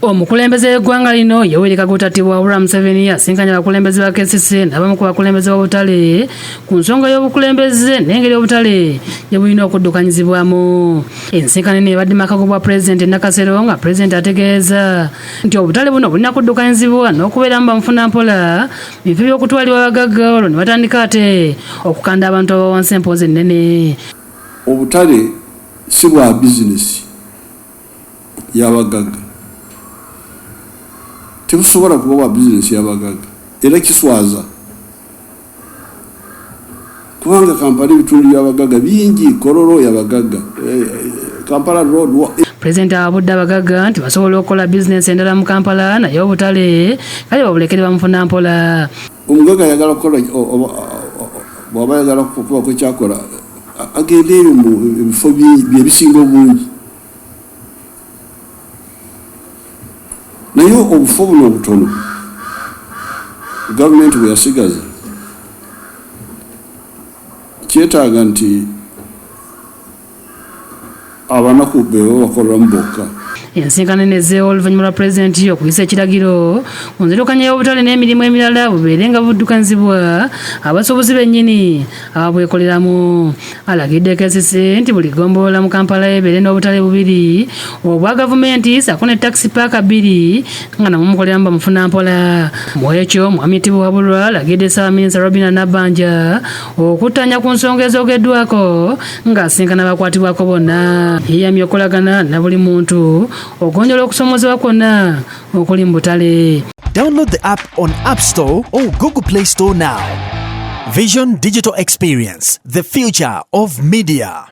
Omukulembeze w'eggwanga lino Yoweri Kaguta Tiwabula Museveni asinkanye abakulembeze ba KCC n'abamu ku bakulembeze b'obutale ku nsonga y'obukulembeze n'engeri obutale gye bulina okuddukanyizibwamu. Ensinkano eno ebadde maka g'obwa Pulezidenti Nakasero nga Pulezidenti ategeeza nti obutale buno bulina kuddukanyizibwa n'okubeeramu bamufunampola mu bifo by'okutwalibwa abagagga olwo ne batandika ate okukanda abantu abawansi empoozi ennene. Obutale si bwa bizinesi y'abagagga. Tebusobola kuba bwa bizinesi y'abagagga era kiswaza kubanga Kampala ebitundu by'abagagga bingi, Kololo y'abagagga, Kampala Road. Pulezidenti abudde abagagga nti basobola okukola bizinesi endala mu Kampala naye obutale kale babulekere bamufunampola. Omugagga ayagala kukola bw'aba ayagala kuba kwekyakola agende eyo mu ebifo byebisinga obungi. Naye obufo buno obutono gavumenti bwe yasigaza kyetaaga nti abanaku beebo bakoleramu bokka. Ensinkano eno ezzeewo oluvannyuma lwa Pulezidenti okuyisa ekiragiro ku nzirukanya y'obutale n'emirimu emirala bubeere nga buddukanyizibwa abasuubuzi bennyini ababwekoleramu. Alagidde KCC nti buli ggombolola mu Kampala ebeere n'obutale bubiri obwa gavumenti ssaako ne taxi paaka 2 nga namwe mukoleramu bamufunampola. Mu ekyo Mwami Tiwabula alagidde Ssaabaminisita Robinah Nabbanja okuttanya ku nsonga ezoogeddwako ng'asinkana abakwatibwako bonna. Yeeyamye okukolagana na buli muntu ogonjola okusomozebwa kwonna okuli mu butale. Download the app on App Store or Google Play Store now. Vision Digital Experience, the future of media.